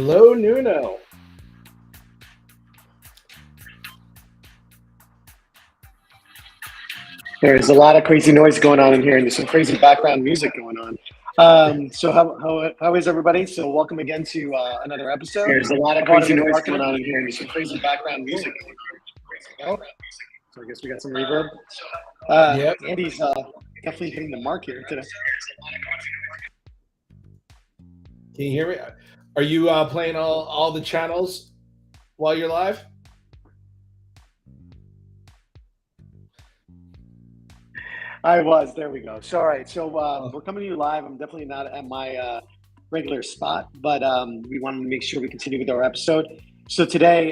Hello, Nuno. There's a lot of crazy noise going on in here, and there's some crazy background music going on. So how is everybody? So welcome again to another episode. There's a lot of crazy noise going on in here, and there's some crazy background music going on. So I guess we got some reverb. Yep. Andy's definitely hitting the mark here today. Can you hear me? Are you playing all the channels while you're live? I was. There we go. So all right. So we're coming to you live. I'm definitely not at my regular spot, but we wanted to make sure we continue with our episode. So today,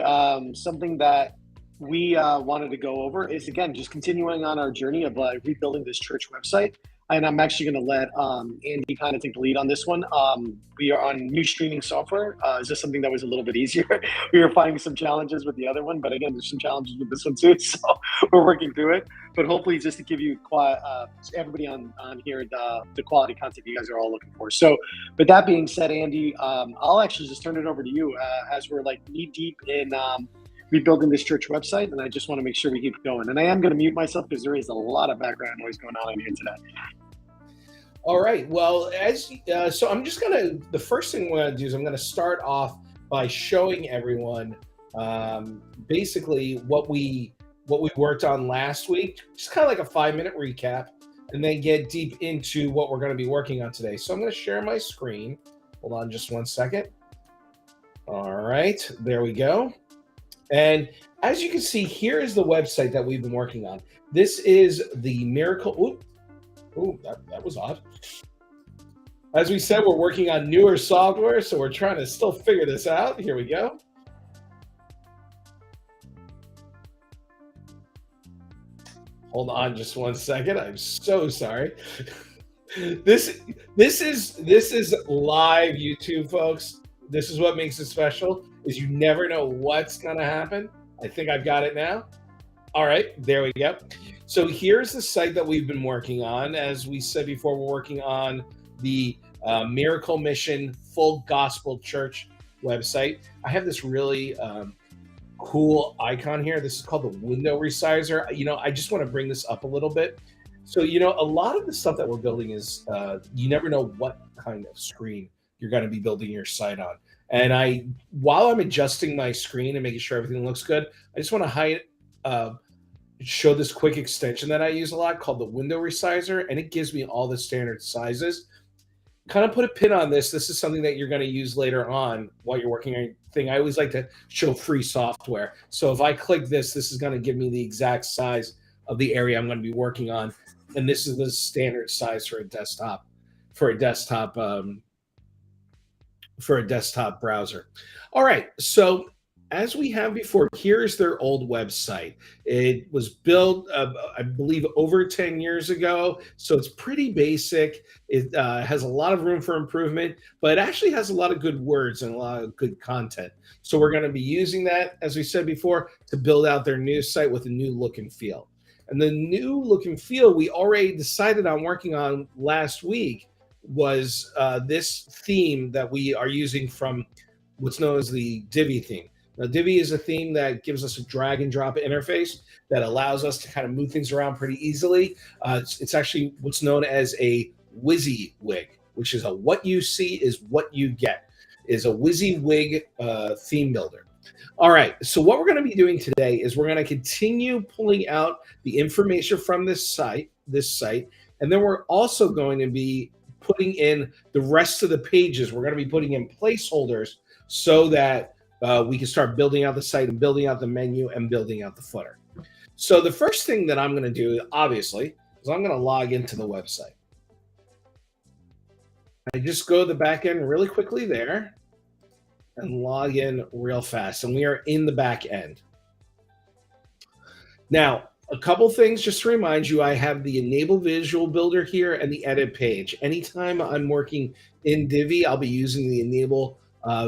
something that we wanted to go over is, again, just continuing on our journey of rebuilding this church website. And I'm actually going to let Andy kind of take the lead on this one. We are on new streaming software. Is this something that was a little bit easier? We were finding some challenges with the other one, but again, there's some challenges with this one too. So we're working through it. But hopefully, just to give you everybody on here the quality content you guys are all looking for. So with that being said, Andy, I'll actually just turn it over to you as we're like knee deep in rebuilding this church website, and I just want to make sure we keep going. And I am going to mute myself because there is a lot of background noise going on in here today. All right. Well, so I'm just gonna. The first thing we're gonna do is I'm gonna start off by showing everyone basically what we worked on last week, just kind of like a 5-minute recap, and then get deep into what we're going to be working on today. So I'm going to share my screen. Hold on just one second. All right, there we go. And as you can see, here is the website that we've been working on. This is the Miracle. Ooh, that was odd. As we said, we're working on newer software, so we're trying to still figure this out. Here we go. Hold on just one second. I'm so sorry. This is live YouTube, folks. This is what makes it special, is you never know what's gonna happen. I think I've got it now. All right, there we go. So here's the site that we've been working on. As we said before, we're working on the Miracle Mission Full Gospel Church website. I have this really cool icon here. This is called the window resizer. I just want to bring this up a little bit. So, a lot of the stuff that we're building is you never know what kind of screen you're going to be building your site on. And while I'm adjusting my screen and making sure everything looks good, I just want to show this quick extension that I use a lot called the window resizer, and it gives me all the standard sizes. Kind of put a pin on this. This is something that you're going to use later on while you're working on your thing. I always like to show free software. So if I click this is going to give me the exact size of the area I'm going to be working on. And this is the standard size for a desktop browser. All right. So as we have before, here's their old website. It was built, I believe, over 10 years ago. So it's pretty basic. It has a lot of room for improvement, but it actually has a lot of good words and a lot of good content. So we're going to be using that, as we said before, to build out their new site with a new look and feel. And the new look and feel we already decided on working on last week was this theme that we are using from what's known as the Divi theme. Now, Divi is a theme that gives us a drag and drop interface that allows us to kind of move things around pretty easily. It's actually what's known as a WYSIWYG, which is a what you see is what you get, is a WYSIWYG theme builder. All right, so what we're going to be doing today is we're going to continue pulling out the information from this site, and then we're also going to be putting in the rest of the pages. We're going to be putting in placeholders so that we can start building out the site and building out the menu and building out the footer. So the first thing that I'm going to do, obviously, is I'm going to log into the website. I just go to the back end really quickly there and log in real fast. And we are in the back end. Now, a couple things just to remind you, I have the Enable Visual Builder here and the Edit page. Anytime I'm working in Divi, I'll be using the Enable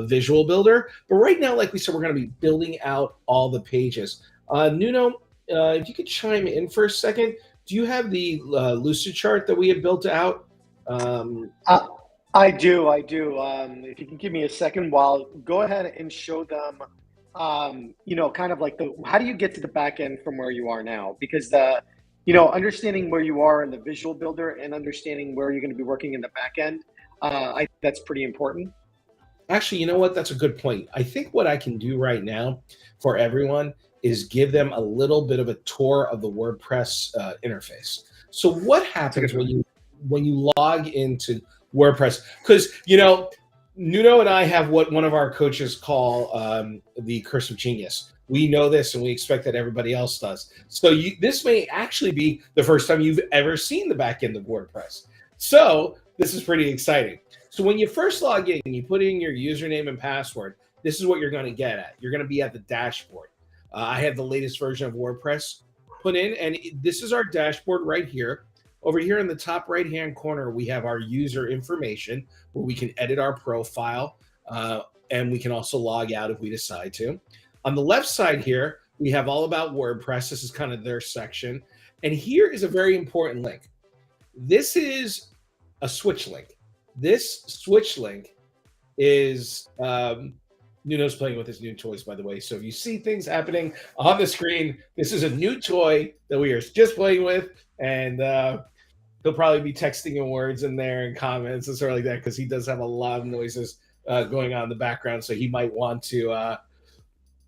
Visual Builder. But right now, like we said, we're going to be building out all the pages. Nuno, if you could chime in for a second, do you have the Lucid chart that we have built out? I do. I do. If you can give me a second, while go ahead and show them, kind of like how do you get to the back end from where you are now? Because understanding where you are in the visual builder and understanding where you're going to be working in the back end, that's pretty important. Actually, you know what? That's a good point. I think what I can do right now for everyone is give them a little bit of a tour of the WordPress interface. So, what That's a happens good when one. you log into WordPress? Because Nuno and I have what one of our coaches call the curse of genius. We know this, and we expect that everybody else does. So, this may actually be the first time you've ever seen the back end of WordPress. So, this is pretty exciting. So when you first log in, you put in your username and password. This is what you're going to get at. You're going to be at the dashboard. I have the latest version of WordPress put in, and this is our dashboard right here. Over here in the top right-hand corner, we have our user information where we can edit our profile, and we can also log out if we decide to. On the left side here, we have all about WordPress. This is kind of their section. And here is a very important link. This is a switch link. This switch link is Nuno's playing with his new toys, by the way. So if you see things happening on the screen, this is a new toy that we are just playing with, and he'll probably be texting in words in there and comments and sort of like that because he does have a lot of noises going on in the background. So he might want to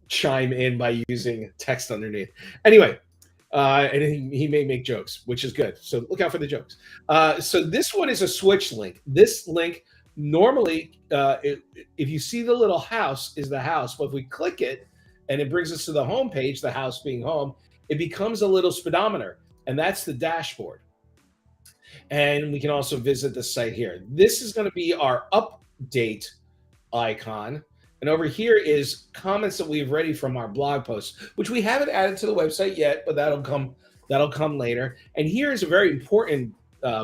chime in by using text underneath. Anyway, and he may make jokes, which is good. So look out for the jokes. So this one is a switch link. This link normally, if you see the little house, is the house. But if we click it and it brings us to the home page, the house being home, it becomes a little speedometer, and that's the dashboard. And we can also visit the site here. This is going to be our update icon. And over here is comments that we've ready from our blog posts, which we haven't added to the website yet, but that'll come later. And here is a very important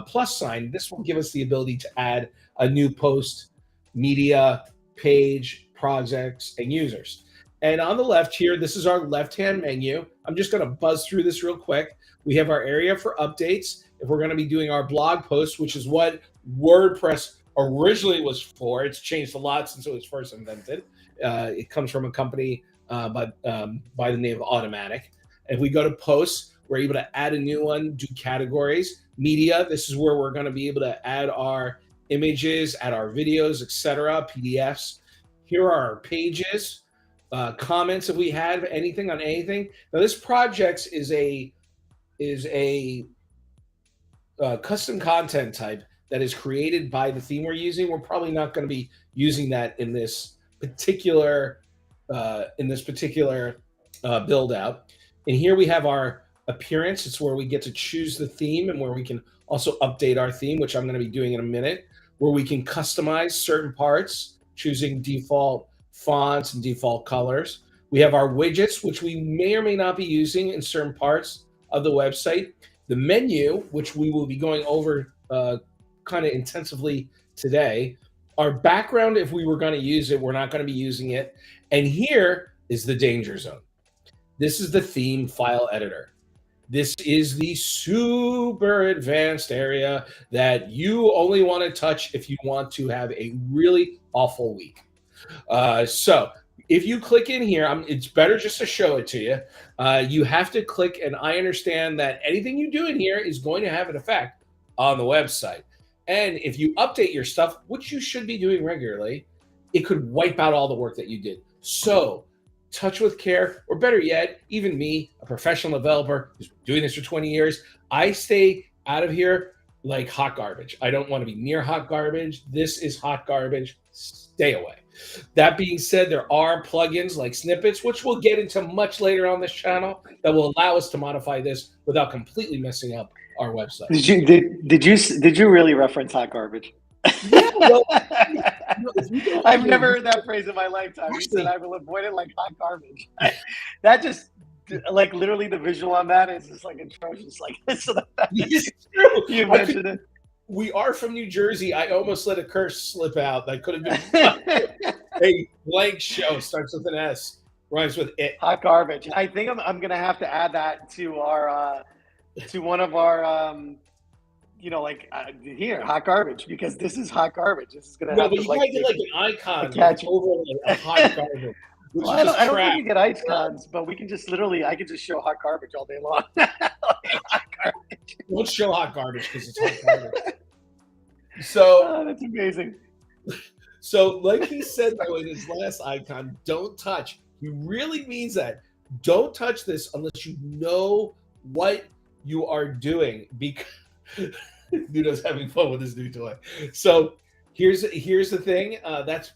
plus sign. This will give us the ability to add a new post, media, page, projects, and users. And on the left here, this is our left-hand menu. I'm just going to buzz through this real quick. We have our area for updates. If we're going to be doing our blog posts, which is what WordPress originally was for. It's changed a lot since it was first invented. It comes from a company by the name of Automatic. If we go to posts, we're able to add a new one, do categories. Media, this is where we're going to be able to add our images, add our videos, etc., PDFs. Here are our pages, comments if we have anything on anything. Now this project is a custom content type that is created by the theme we're using. We're probably not going to be using that in this particular build out. And here we have our appearance. It's where we get to choose the theme and where we can also update our theme, which I'm going to be doing in a minute, where we can customize certain parts, choosing default fonts and default colors. We have our widgets, which we may or may not be using in certain parts of the website. The menu, which we will be going over kind of intensively today. Our background, if we were going to use it, we're not going to be using it. And here is the danger zone. This is the theme file editor. This is the super advanced area that you only want to touch if you want to have a really awful week. So if you click in here, it's better just to show it to you. You have to click, and I understand that anything you do in here is going to have an effect on the website. And if you update your stuff, which you should be doing regularly, it could wipe out all the work that you did. So touch with care, or better yet, even me, a professional developer who's been doing this for 20 years, I stay out of here like hot garbage. I don't want to be near hot garbage. This is hot garbage. Stay away. That being said, there are plugins like snippets, which we'll get into much later on this channel, that will allow us to modify this without completely messing up our website. Did you really reference hot garbage? Yeah, well, I've never heard that phrase in my lifetime. You said I will avoid it like hot garbage. That just, like, literally the visual on that is just like atrocious. Like, so the fact it's true. you mentioned it. We are from New Jersey. I almost let a curse slip out. That could have been a blank show. Starts with an S. Rhymes with it. Hot garbage. I think I'm gonna have to add that to our to one of our like here, hot garbage, because this is hot garbage. This is going to No, have but to you like gotta get make like an a icon like catch. over like a hot garbage, which Well, is just I don't think trash. you get icons, but we can just literally, I could just show hot garbage all day long. Like, hot garbage. Don't show hot garbage because it's hot garbage. So, Oh, that's amazing. like he said though in his last icon, don't touch. He really means that. Don't touch this unless you know what you are doing. Because Nuno's having fun with his new toy. So here's the thing.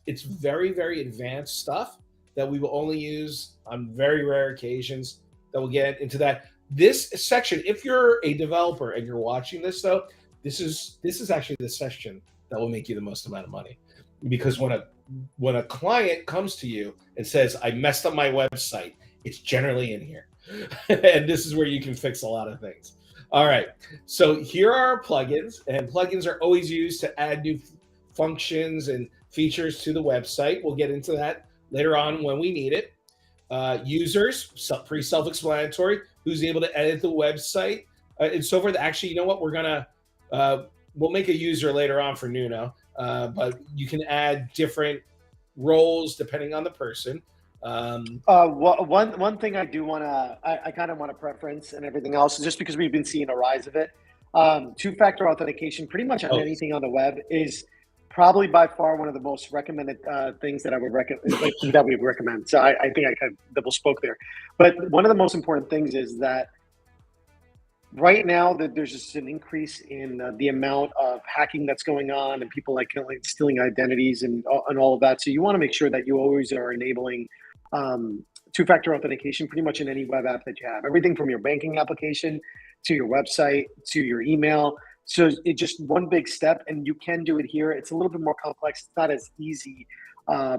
It's very very advanced stuff that we will only use on very rare occasions. That we'll get into that. This section, if you're a developer and you're watching this though, this is actually the section that will make you the most amount of money, because when a client comes to you and says, I messed up my website, it's generally in here. And this is where you can fix a lot of things. All right. So here are our plugins, and plugins are always used to add new functions and features to the website. We'll get into that later on when we need it. Users, pretty self-explanatory, who's able to edit the website and so forth. Actually, you know what? We'll make a user later on for Nuno, but you can add different roles depending on the person. One thing I do want to, I kind of want to preference and everything else, just because we've been seeing a rise of it. Two-factor authentication, pretty much on anything on the web, is probably by far one of the most recommended things that I would recommend. That we recommend. So I think I kind of double spoke there, but one of the most important things is that right now that there's just an increase in the amount of hacking that's going on, and people like stealing identities and all of that. So you want to make sure that you always are enabling two-factor authentication pretty much in any web app that you have. Everything from your banking application to your website to your email. So it's just one big step, and you can do it here. It's a little bit more complex. It's not as easy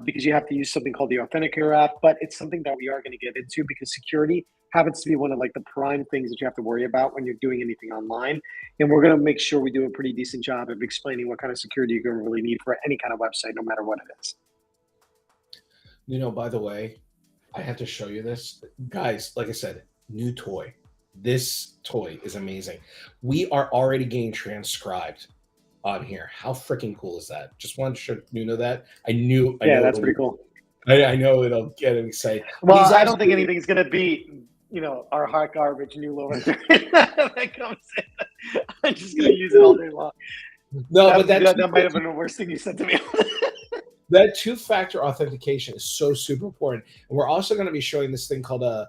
because you have to use something called the Authenticator app, but it's something that we are going to get into because security happens to be one of like the prime things that you have to worry about when you're doing anything online. And we're going to make sure we do a pretty decent job of explaining what kind of security you're going to really need for any kind of website, no matter what it is. By the way, I have to show you this. Guys, like I said, new toy. This toy is amazing. We are already getting transcribed on here. How freaking cool is that? Just wanted to show Nuno that. I know that's pretty cool. I know it'll get him excited. Well, I don't think anything's going to beat, our hot garbage new lower that comes in. I'm just going to use it all day long. No, but that might have been the worst thing you said to me. That two-factor authentication is so super important, and we're also going to be showing this thing called to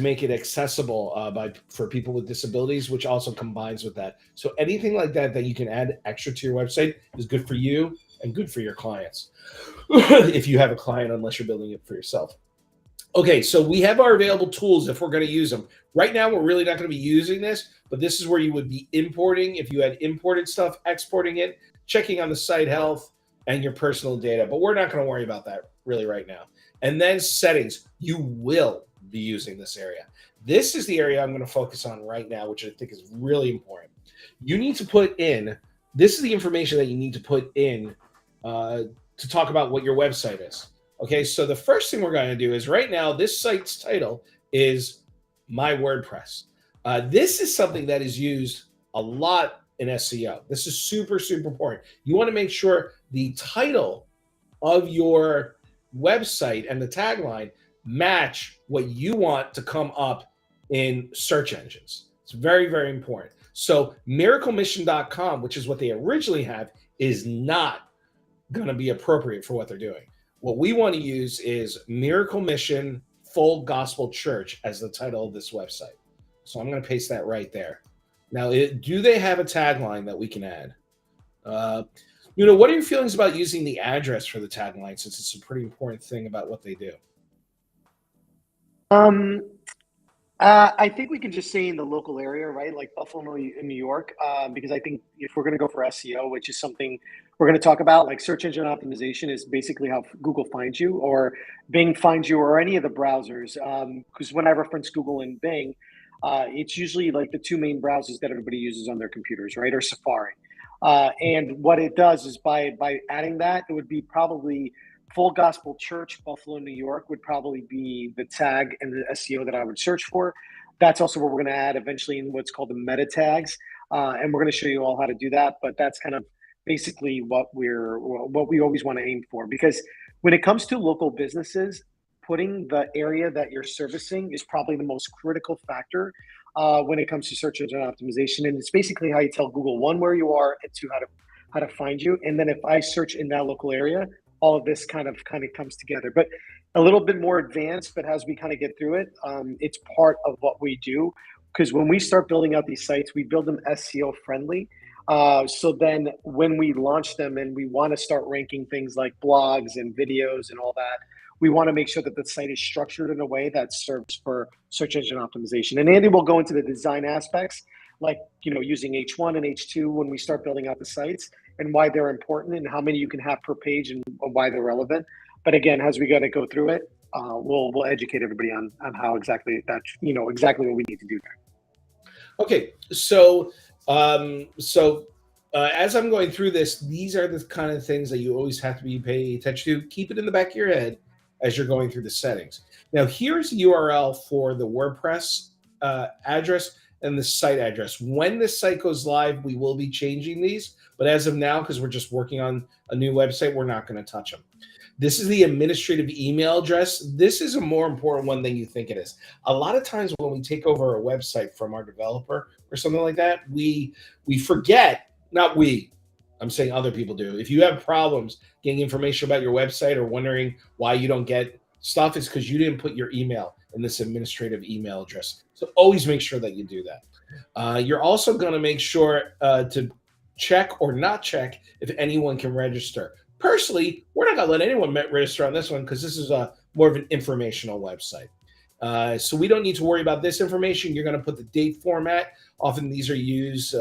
make it accessible for people with disabilities, which also combines with that. So anything like that you can add extra to your website is good for you and good for your clients. If you have a client, unless you're building it for yourself. Okay, so we have our available tools if we're going to use them. Right now, we're really not going to be using this, but this is where you would be importing. If you had imported stuff, exporting it, checking on the site health and your personal data. But we're not going to worry about that really right now. And then settings, you will be using this area. This is the area I'm going to focus on right now, which I think is really important. You need to put in, this is the information that you need to put in to talk about what your website is. Okay, so the first thing we're going to do is right now, this site's title is My WordPress. This is something that is used a lot in SEO. This is super, super important. You want to make sure the title of your website and the tagline match what you want to come up in search engines. It's very, very important. So miraclemission.com, which is what they originally have, is not going to be appropriate for what they're doing. What we want to use is Miracle Mission Full Gospel Church as the title of this website. So I'm going to paste that right there. Now, do they have a tagline that we can add? What are your feelings about using the address for the tagline, since it's a pretty important thing about what they do? I think we can just say in the local area, right? Like Buffalo, in New York, because I think if we're going to go for SEO, which is something we're going to talk about, like search engine optimization is basically how Google finds you or Bing finds you or any of the browsers. Because when I reference Google and Bing, it's usually like the two main browsers that everybody uses on their computers, right? Or Safari. And what it does is by adding that, it would be probably Full Gospel Church, Buffalo, New York would probably be the tag and the SEO that I would search for. That's also where we're going to add eventually in what's called the meta tags. And we're going to show you all how to do that. But that's kind of basically what we always want to aim for. Because when it comes to local businesses, putting the area that you're servicing is probably the most critical factor when it comes to search engine optimization. And it's basically how you tell Google, one, where you are, and two, how to find you. And then if I search in that local area, all of this kind of comes together. But a little bit more advanced, but as we kind of get through it, it's part of what we do. Because when we start building out these sites, we build them SEO friendly. So then when we launch them and we want to start ranking things like blogs and videos and all that, we want to make sure that the site is structured in a way that serves for search engine optimization. And Andy will go into the design aspects, like, using H1 and H2 when we start building out the sites, and why they're important and how many you can have per page and why they're relevant. But again, as we got to go through it, we'll educate everybody on how exactly that, exactly what we need to do there. Okay, so as I'm going through this, these are the kind of things that you always have to be paying attention to. Keep it in the back of your head as you're going through the settings. Now, here's the URL for the WordPress address and the site address. When this site goes live, we will be changing these. But as of now, because we're just working on a new website, we're not going to touch them. This is the administrative email address. This is a more important one than you think it is. A lot of times when we take over a website from our developer or something like that, we forget, not we, I'm saying other people do. If you have problems getting information about your website or wondering why you don't get stuff, it's because you didn't put your email in this administrative email address. So always make sure that you do that. You're also going to make sure to check or not check if anyone can register. Personally, we're not going to let anyone register on this one because this is more of an informational website. So we don't need to worry about this information. You're going to put the date format. Often these are used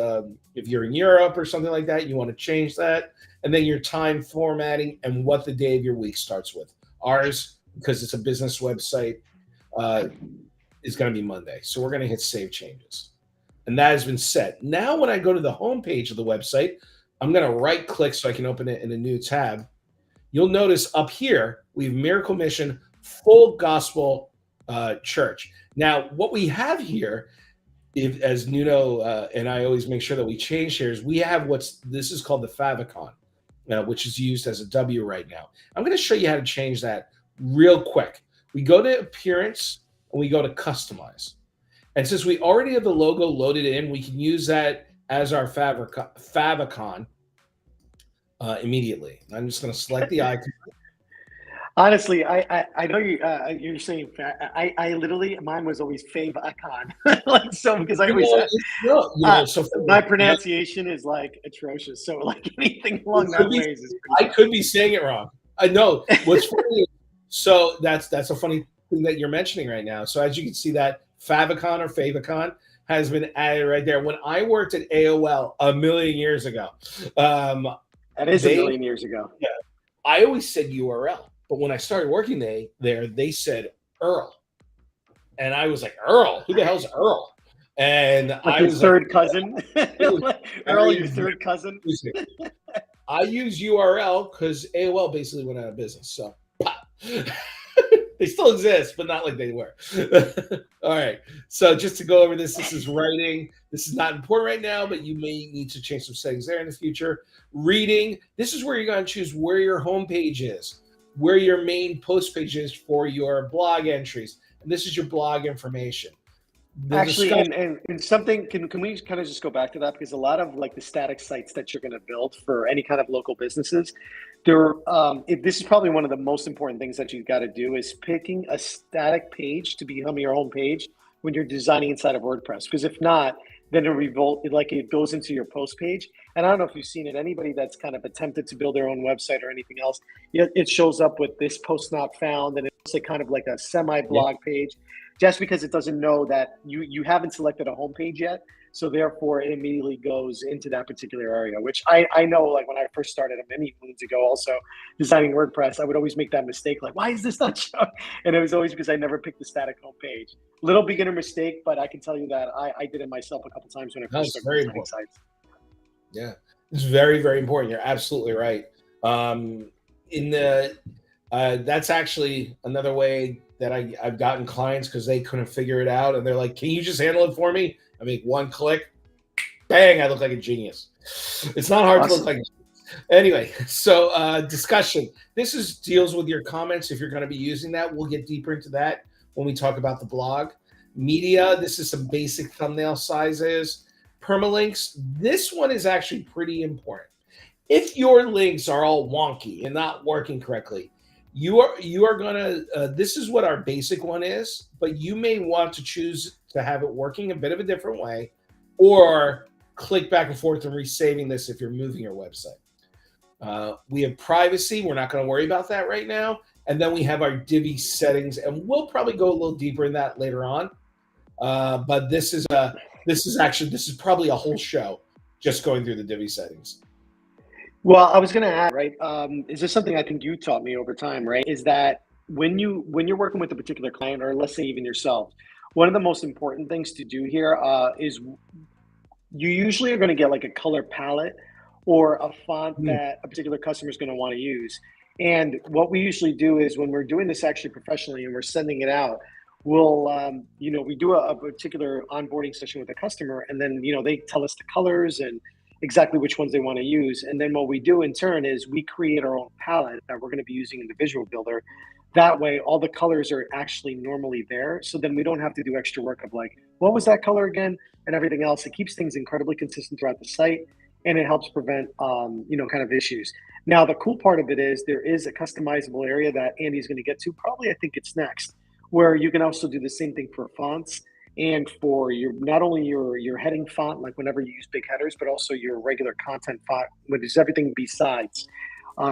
if you're in Europe or something like that. You want to change that. And then your time formatting and what the day of your week starts with. Ours, because it's a business website, is going to be Monday. So we're going to hit Save Changes. And that has been set. Now when I go to the home page of the website, I'm going to right click so I can open it in a new tab. You'll notice up here, we have Miracle Mission, Full Gospel Church. Now, what we have here, as Nuno and I always make sure that we change here, is we have this is called the favicon, which is used as a W right now. I'm going to show you how to change that real quick. We go to Appearance and we go to Customize. And since we already have the logo loaded in, we can use that as our favicon immediately. I'm just going to select the icon. Honestly, I know you're saying I literally, mine was always favicon. Like, so because I always my pronunciation is like atrocious. So like anything along that way is I could be saying it wrong. I know. What's funny? So that's a funny thing that you're mentioning right now. So as you can see, that favicon or favicon has been added right there. When I worked at AOL a million years ago, that is a million years ago. Yeah, I always said URL, but when I started working there, they said Earl, and I was like, Earl? Who the hell's Earl? And like I your was third cousin, Earl, your third cousin. I use URL because AOL basically went out of business. So. They still exist, but not like they were. All right. So just to go over this is writing. This is not important right now, but you may need to change some settings there in the future. Reading. This is where you're going to choose where your home page is, where your main post page is for your blog entries. And this is your blog information. Actually, and something, can we kind of just go back to that? Because a lot of like the static sites that you're going to build for any kind of local businesses, this is probably one of the most important things that you've got to do is picking a static page to become your home page when you're designing inside of WordPress. Because if not, then it goes into your post page. And I don't know if you've seen it, anybody that's kind of attempted to build their own website or anything else, it shows up with this post not found, and it's like kind of like a semi-blog page, just because it doesn't know that you haven't selected a home page yet. So therefore, it immediately goes into that particular area, which I know, like when I first started many moons ago, also designing WordPress, I would always make that mistake. Like, why is this not showing? And it was always because I never picked the static home page. Little beginner mistake, but I can tell you that I did it myself a couple times when I first started designing sites. Yeah, it's very, very important. You're absolutely right. That's actually another way that I've gotten clients because they couldn't figure it out, and they're like, "Can you just handle it for me?" I make one click, bang! I look like a genius. It's not hard to look Awesome. like. Anyway, so discussion. This is deals with your comments. If you're going to be using that, we'll get deeper into that when we talk about the blog. Media. This is some basic thumbnail sizes. Permalinks. This one is actually pretty important. If your links are all wonky and not working correctly, you are gonna. This is what our basic one is, but you may want to choose to have it working a bit of a different way, or click back and forth and resaving this if you're moving your website. We have privacy. We're not going to worry about that right now. And then we have our Divi settings, and we'll probably go a little deeper in that later on. But this is probably a whole show just going through the Divi settings. Well, I was going to add, right? Is this something I think you taught me over time, right? Is that when you're working with a particular client, or let's say even yourself, one of the most important things to do here is you usually are going to get like a color palette or a font Mm. that a particular customer is going to want to use. And what we usually do is when we're doing this actually professionally and we're sending it out, we'll, we do a particular onboarding session with the customer, and then, they tell us the colors and exactly which ones they want to use. And then what we do in turn is we create our own palette that we're going to be using in the visual builder. That way, all the colors are actually normally there. So then we don't have to do extra work of like, what was that color again? And everything else. It keeps things incredibly consistent throughout the site, and it helps prevent, kind of issues. Now, the cool part of it is there is a customizable area that Andy's going to get to. Probably, I think it's next, where you can also do the same thing for fonts and for your not only your heading font, like whenever you use big headers, but also your regular content font, which is everything besides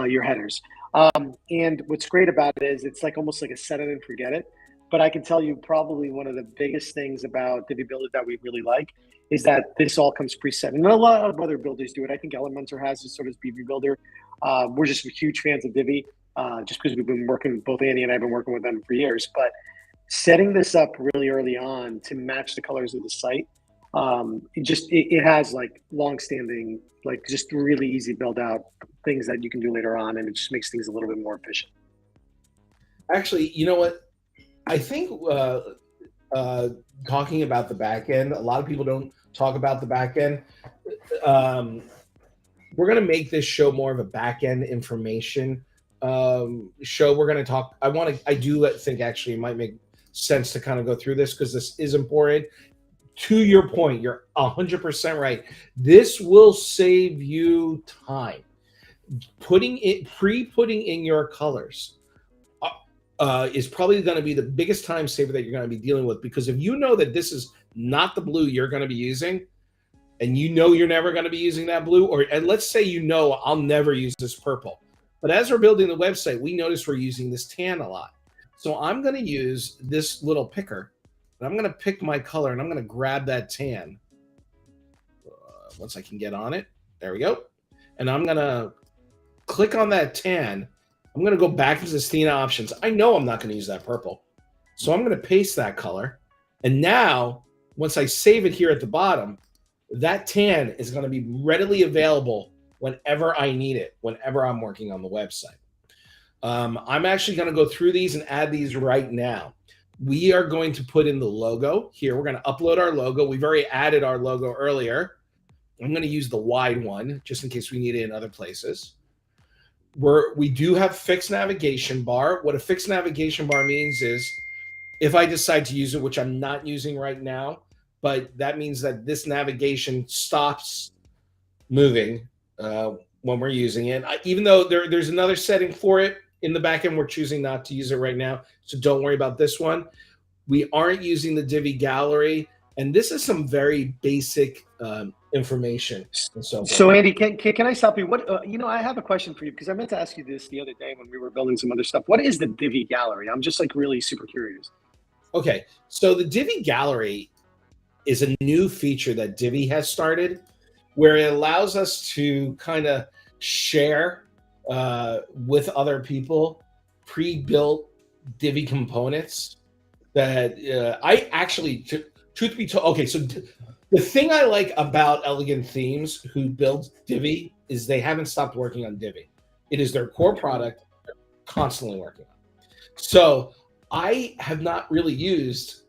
your headers. And what's great about it is it's like almost like a set it and forget it. But I can tell you probably one of the biggest things about Divi Builder that we really like is that this all comes preset. And a lot of other builders do it. I think Elementor has this sort of Divi Builder. We're just huge fans of Divi, just because we've been working, both Andy and I have been working with them for years. But setting this up really early on to match the colors of the site, it has like long-standing, like just really easy build out things that you can do later on, and it just makes things a little bit more efficient. Actually, you know what? I think talking about the back end, a lot of people don't talk about the back end. We're going to make this show more of a back end information show. We're going to talk. I do think actually it might make sense to kind of go through this because this is important. To your point, you're 100% right. This will save you time. Putting in your colors is probably going to be the biggest time saver that you're going to be dealing with, because if you know that this is not the blue you're going to be using, and you know you're never going to be using that blue, and let's say I'll never use this purple, but as we're building the website, we notice we're using this tan a lot. So I'm going to use this little picker, and I'm going to pick my color, and I'm going to grab that tan. Once I can get on it, there we go. And I'm going to click on that tan. I'm going to go back into the theme options. I know I'm not going to use that purple. So I'm going to paste that color. And now, once I save it here at the bottom, that tan is going to be readily available whenever I need it, whenever I'm working on the website. I'm actually going to go through these and add these right now. We are going to put in the logo here. We're going to upload our logo. We've already added our logo earlier. I'm going to use the wide one just in case we need it in other places. We do have fixed navigation bar. What a fixed navigation bar means is if I decide to use it, which I'm not using right now, but that means that this navigation stops moving when we're using it. Even though there's another setting for it in the backend, we're choosing not to use it right now. So don't worry about this one. We aren't using the Divi gallery. And this is some very basic information and so forth. So Andy, can I stop you? What I have a question for you, because I meant to ask you this the other day when we were building some other stuff. What is the Divi gallery? I'm just like really super curious. Okay, so the Divi gallery is a new feature that Divi has started, where it allows us to kind of share with other people pre-built Divi components that I actually, truth be told, okay, so the thing I like about Elegant Themes, who builds Divi, is they haven't stopped working on Divi. It is their core product. constantly working on. So I have not really used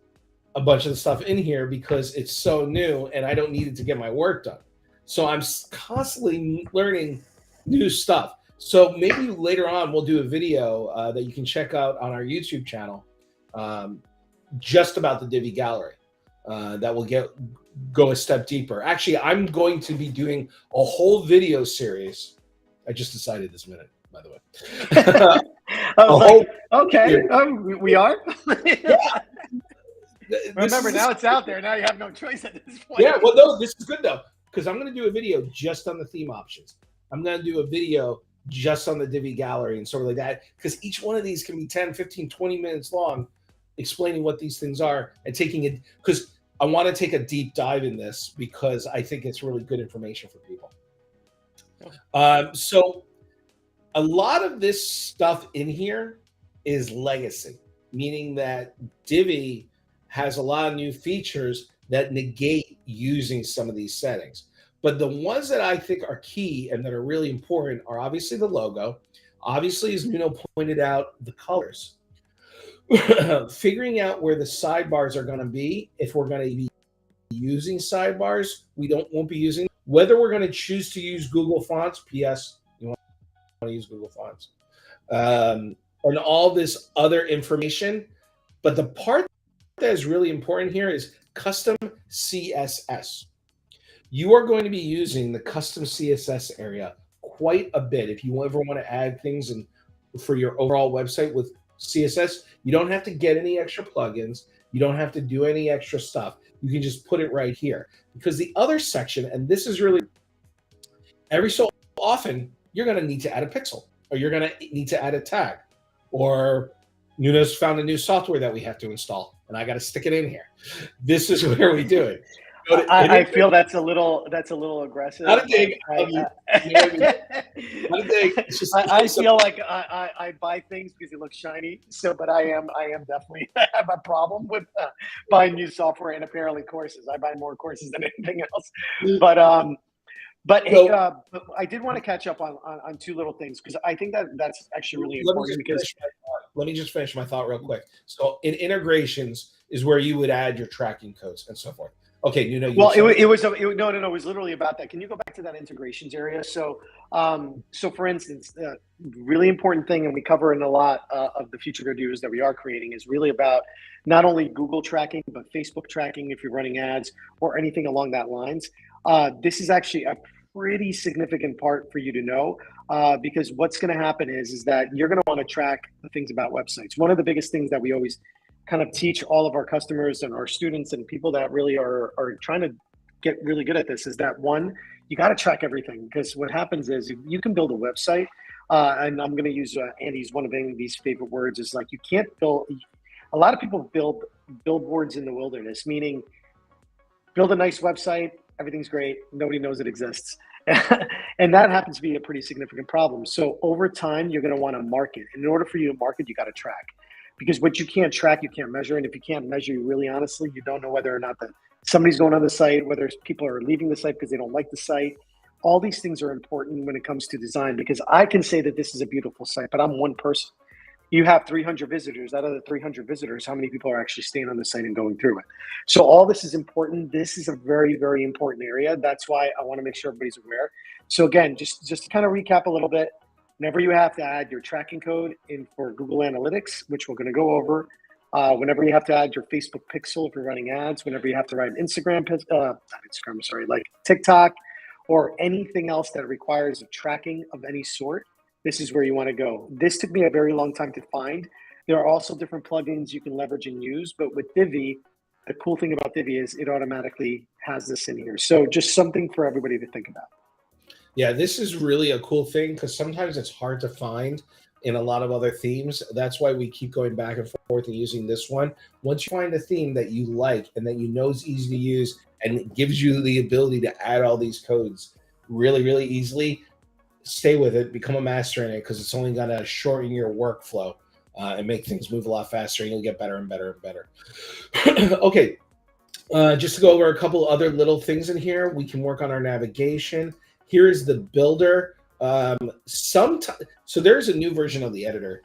a bunch of the stuff in here because it's so new and I don't need it to get my work done. So I'm constantly learning new stuff. So maybe later on we'll do a video that you can check out on our YouTube channel, just about the Divi gallery. That will go a step deeper. Actually, I'm going to be doing a whole video series. I just decided this minute, by the way. I was like, okay, we are. Yeah. Remember, now it's out there. Now you have no choice at this point. Yeah, well, no, this is good though, because I'm going to do a video just on the theme options. I'm going to do a video just on the Divi gallery and sort of like that, because each one of these can be 10, 15, 20 minutes long, explaining what these things are and taking it, because I want to take a deep dive in this because I think it's really good information for people. So a lot of this stuff in here is legacy, meaning that Divi has a lot of new features that negate using some of these settings. But the ones that I think are key and that are really important are obviously the logo. Obviously, as Nuno pointed out, the colors. Figuring out where the sidebars are going to be, if we're going to be using sidebars, won't be using. Whether we're going to choose to use Google Fonts, P.S., you want to use Google Fonts, and all this other information. But the part that is really important here is custom CSS. You are going to be using the custom CSS area quite a bit. If you ever want to add things for your overall website with CSS, you don't have to get any extra plugins. You don't have to do any extra stuff. You can just put it right here. Because the other section, and this is really, every so often, you're going to need to add a pixel, or you're going to need to add a tag, or Nuno's found a new software that we have to install, and I got to stick it in here. This is where we do it. I feel that's a little aggressive. Not a dig. I feel like I buy things because it looks shiny. So, but I am definitely have a problem with buying new software and apparently courses. I buy more courses than anything else. But hey, I did want to catch up on two little things because I think that's actually really important. Let me just finish my thought real quick. So, in integrations is where you would add your tracking codes and so forth. Okay, Nuno. It was literally about that. Can you go back to that integrations area? So, for instance, really important thing, and we cover in a lot of the future videos that we are creating, is really about not only Google tracking but Facebook tracking if you're running ads or anything along that lines. This is actually a pretty significant part for you to know because what's going to happen is that you're going to want to track the things about websites. One of the biggest things that we always kind of teach all of our customers and our students and people that really are trying to get really good at this is that one, you got to track everything because what happens is you can build a website and I'm going to use Andy's one of Andy's favorite words is like you can't build. A lot of people build billboards in the wilderness, meaning build a nice website, everything's great, nobody knows it exists. And that happens to be a pretty significant problem. So over time, you're going to want to market. And in order for you to market, you got to track. Because what you can't track, you can't measure. And if you can't measure, you really honestly, you don't know whether or not that somebody's going on the site, whether people are leaving the site because they don't like the site. All these things are important when it comes to design because I can say that this is a beautiful site, but I'm one person. You have 300 visitors. Out of the 300 visitors, how many people are actually staying on the site and going through it? So all this is important. This is a very, very important area. That's why I want to make sure everybody's aware. So again, just to kind of recap a little bit, whenever you have to add your tracking code in for Google Analytics, which we're going to go over, whenever you have to add your Facebook pixel if you're running ads, whenever you have to write like TikTok or anything else that requires a tracking of any sort, this is where you want to go. This took me a very long time to find. There are also different plugins you can leverage and use, but with Divi, the cool thing about Divi is it automatically has this in here. So just something for everybody to think about. Yeah, this is really a cool thing because sometimes it's hard to find in a lot of other themes. That's why we keep going back and forth and using this one. Once you find a theme that you like and that you know is easy to use and it gives you the ability to add all these codes really, really easily, stay with it, become a master in it because it's only going to shorten your workflow and make things move a lot faster and you'll get better and better and better. Okay, just to go over a couple other little things in here, we can work on our navigation. Here is the builder. So there's a new version of the editor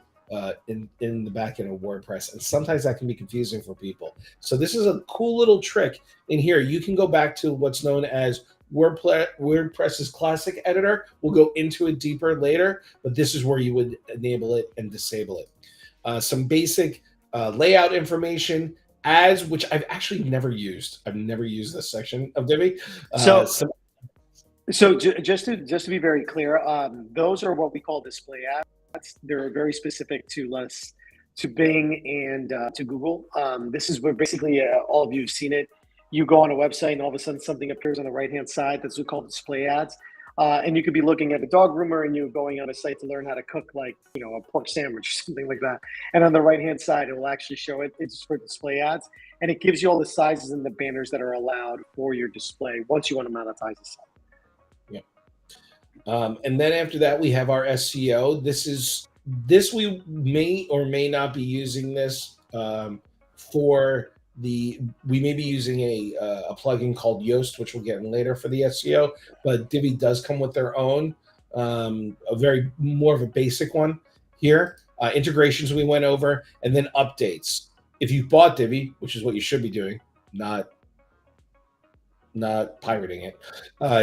in the back end of WordPress, and sometimes that can be confusing for people. So this is a cool little trick in here. You can go back to what's known as WordPress's classic editor. We'll go into it deeper later, but this is where you would enable it and disable it. Some basic layout information, ads, which I've actually never used. I've never used this section of Divi. So just to be very clear, those are what we call display ads. They're very specific to Bing and to Google. This is where basically all of you have seen it. You go on a website and all of a sudden something appears on the right-hand side. That's what we call display ads. And you could be looking at a dog groomer and you're going on a site to learn how to cook, like, you know, a pork sandwich or something like that. And on the right-hand side, it will actually show it. It's for display ads. And it gives you all the sizes and the banners that are allowed for your display once you want to monetize the site. And then after that, we have our SEO. This we may or may not be using this we may be using a plugin called Yoast, which we'll get in later for the SEO, but Divi does come with their own, more of a basic one here. Integrations we went over, and then updates. If you bought Divi, which is what you should be doing, not pirating it,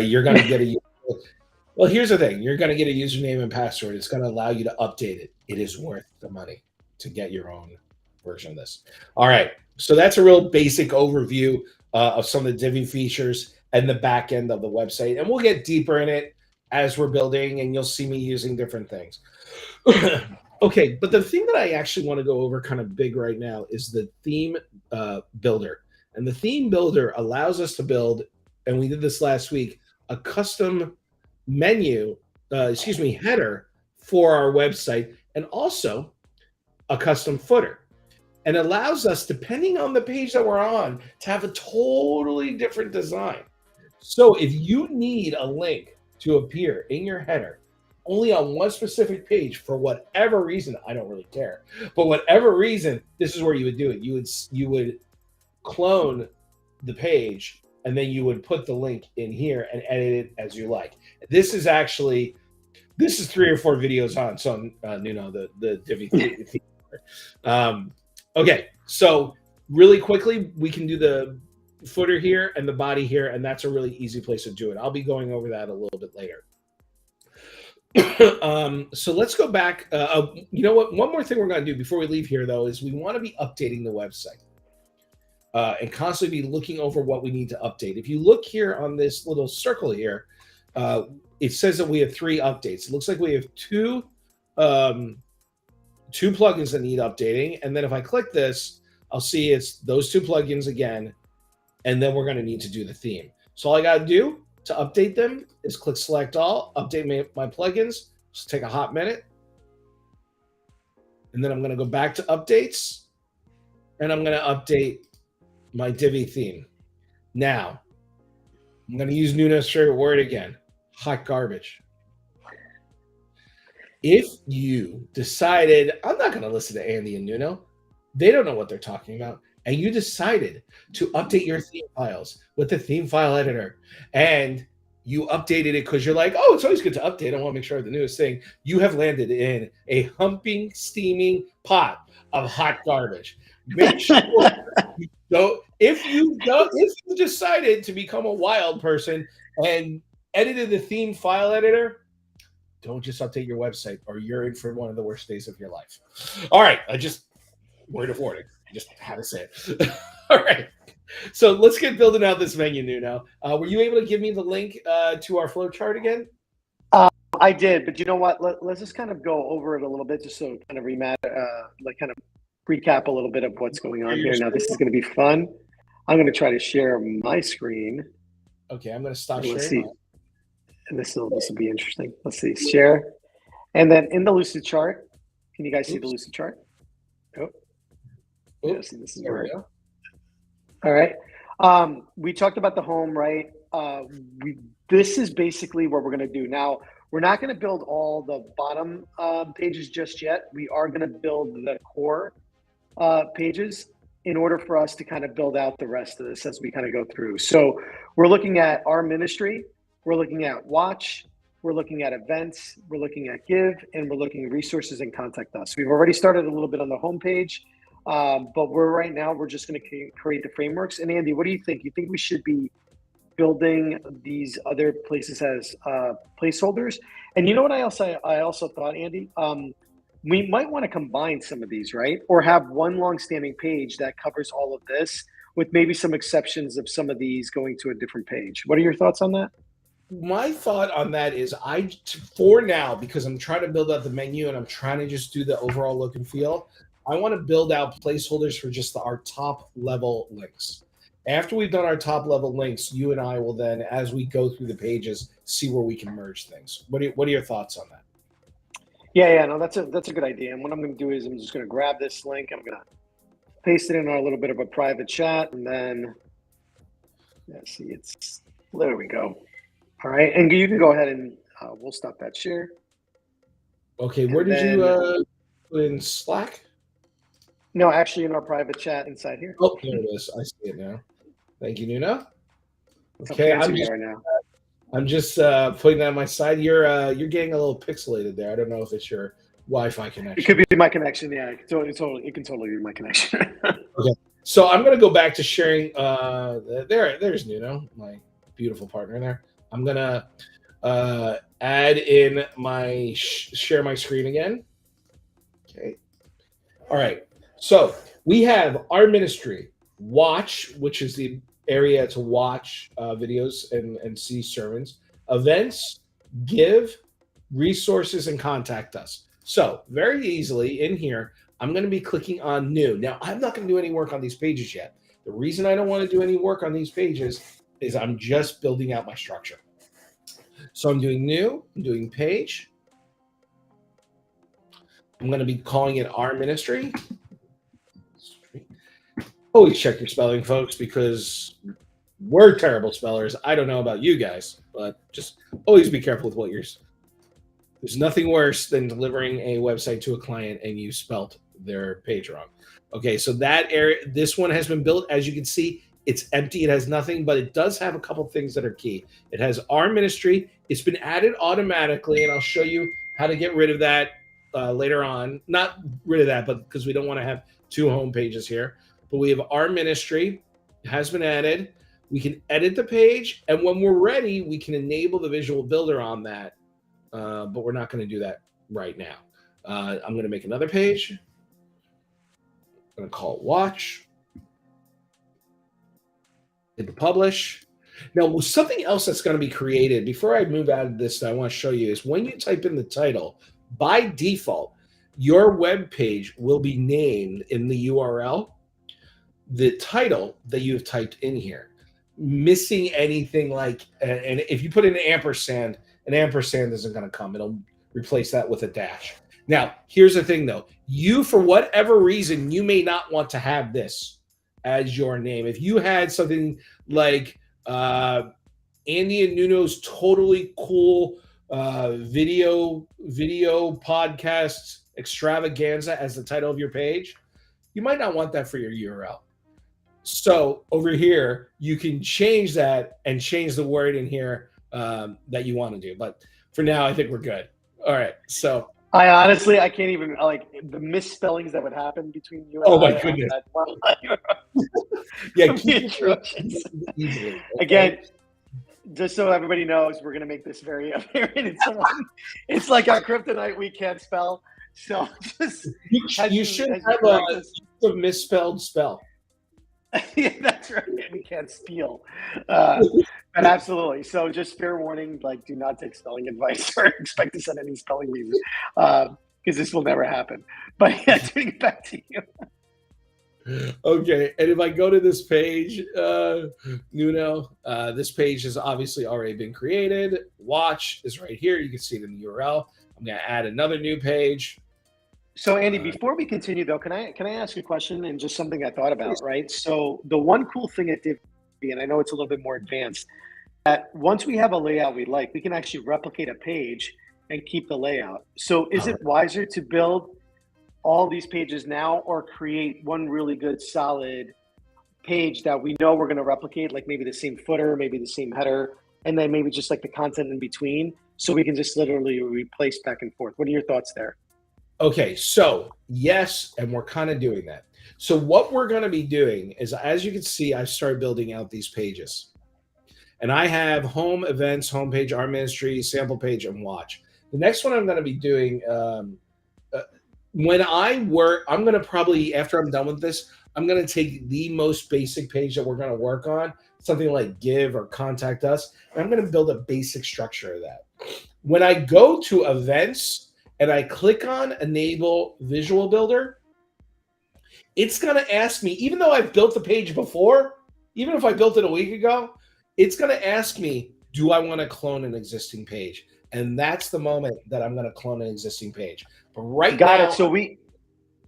you're going to get a well, here's the thing. You're going to get a username and password. It's going to allow you to update it. It is worth the money to get your own version of this. All right. So that's a real basic overview of some of the Divi features and the back end of the website. And we'll get deeper in it as we're building, and you'll see me using different things. Okay. But the thing that I actually want to go over kind of big right now is the theme builder. And the theme builder allows us to build, and we did this last week, a custom header for our website, and also a custom footer, and allows us, depending on the page that we're on, to have a totally different design. So if you need a link to appear in your header only on one specific page for whatever reason, I don't really care, but whatever reason, this is where you would do it. You would clone the page, and then you would put the link in here and edit it as you like. This is 3 or 4 videos on, so Nuno, the Divi theme. Okay, so really quickly, we can do the footer here and the body here, and that's a really easy place to do it. I'll be going over that a little bit later. So let's go back. You know what? One more thing we're going to do before we leave here, though, is we want to be updating the website. And constantly be looking over what we need to update. If you look here on this little circle here, it says that we have 3 updates. It looks like we have two plugins that need updating. And then if I click this, I'll see it's those 2 plugins again. And then we're going to need to do the theme. So all I got to do to update them is click select all, update my plugins. Just take a hot minute. And then I'm going to go back to updates. And I'm going to update my Divi theme. Now, I'm going to use Nuno's favorite word again, hot garbage. If you decided, I'm not going to listen to Andy and Nuno, they don't know what they're talking about, and you decided to update your theme files with the theme file editor, and you updated it because you're like, oh, it's always good to update. I want to make sure I have the newest thing. You have landed in a humping, steaming pot of hot garbage. Make sure if you decided to become a wild person and edited the theme file editor, don't just update your website, or you're in for one of the worst days of your life. All right, word of warning. I just had to say it. All right, so let's get building out this menu, Nuno. Were you able to give me the link to our flowchart again? I did, but you know what? Let's just kind of go over it a little bit, just so kind of kind of recap a little bit of what's going on here. Now, this is going to be fun. I'm going to try to share my screen. Okay, I'm going to stop sharing. Let's see. And this will be interesting. Let's see, share. And then in the Lucid chart, can you guys see the Lucid chart? Oh, yeah, see, this is where we go. All right. We talked about the home, right? This is basically what we're going to do. Now, we're not going to build all the bottom pages just yet. We are going to build the core pages in order for us to kind of build out the rest of this as we kind of go through. So we're looking at our ministry. We're looking at watch. we're looking at events, we're looking at give, and we're looking at resources and contact us. We've already started a little bit on the homepage, but we're just going to create the frameworks. And Andy, what do you think? You think we should be building these other places as placeholders? And you know what I also thought, Andy? We might want to combine some of these, right? Or have one long-standing page that covers all of this, with maybe some exceptions of some of these going to a different page. What are your thoughts on that? My thought on that is for now, because I'm trying to build out the menu and I'm trying to just do the overall look and feel, I want to build out placeholders for just our top level links. After we've done our top level links, you and I will then, as we go through the pages, see where we can merge things. What are your thoughts on that? Yeah, no, that's a good idea. And what I'm going to do is I'm just going to grab this link. I'm going to paste it in our little bit of a private chat, and then see, there we go. All right, and you can go ahead and we'll stop that share. Okay, where did you put in Slack? No, actually in our private chat inside here. Oh, there it is. I see it now. Thank you, Nuno. Okay, I'm just putting that on my side. You're getting a little pixelated there. I don't know if it's your Wi-Fi connection. It could be my connection. Yeah, it can totally be my connection. Okay, so I'm gonna go back to sharing. There's Nuno, my beautiful partner there. I'm gonna add in my share my screen again. Okay. All right. So we have our ministry, watch, which is the area to watch videos and see sermons, events, give, resources, and contact us. So very easily in here, I'm going to be clicking on new. Now, I'm not going to do any work on these pages yet. The reason I don't want to do any work on these pages is I'm just building out my structure. So I'm doing new, I'm doing page. I'm going to be calling it our ministry. Always check your spelling, folks, because we're terrible spellers. I don't know about you guys, but just always be careful with what you're. There's nothing worse than delivering a website to a client and you spelt their page wrong. Okay, so that area, this one has been built. As you can see, it's empty. It has nothing, but it does have a couple things that are key. It has our ministry. It's been added automatically, and I'll show you how to get rid of that later on. Not rid of that, but because we don't want to have two home pages here. But we have our ministry. It has been added. We can edit the page, and when we're ready, we can enable the visual builder on that. But we're not going to do that right now. I'm going to make another page. I'm going to call it watch. Hit the publish. Now, something else that's going to be created before I move out of this that I want to show you is when you type in the title, by default, your web page will be named in the URL the title that you have typed in here. Missing anything like, and if you put in an ampersand isn't going to come. It'll replace that with a dash. Now, here's the thing, though. You, for whatever reason, you may not want to have this as your name. If you had something like Andy and Nuno's totally cool video podcast extravaganza as the title of your page, you might not want that for your URL. So over here, you can change that and change the word in here that you want to do. But for now, I think we're good. All right. So I honestly, I can't even, like, the misspellings that would happen between you and oh my goodness. Yeah, keep atrocious. Easily. Again, just so everybody knows, we're going to make this very apparent. It's like our kryptonite, we can't spell. So just you should have a misspelled spell. Yeah, that's right. We can't steal. But absolutely. So just fair warning, like, do not take spelling advice or expect to set any spelling bees because this will never happen. But yeah, turning it back to you. Okay. And if I go to this page, Nuno, this page has obviously already been created. Watch is right here. You can see it in the URL. I'm going to add another new page. So Andy, before we continue though, can I ask you a question and just something I thought about, right? So the one cool thing at Divi, and I know it's a little bit more advanced, that once we have a layout we like, we can actually replicate a page and keep the layout. So is it wiser to build all these pages now or create one really good solid page that we know we're going to replicate, like maybe the same footer, maybe the same header, and then maybe just like the content in between, so we can just literally replace back and forth. What are your thoughts there? Okay, so yes, and we're kind of doing that. So what we're going to be doing is, as you can see, I started building out these pages. And I have home, events, homepage, our ministry, sample page, and watch. The next one I'm going to be doing, uh, when I work, I'm going to probably, after I'm done with this, I'm going to take the most basic page that we're going to work on, something like give or contact us, and I'm going to build a basic structure of that. When I go to events and I click on enable visual builder, it's going to ask me, even though I've built the page before, even if I built it a week ago, it's going to ask me, do I want to clone an existing page? And that's the moment that I'm going to clone an existing page. But right Got it. now, So we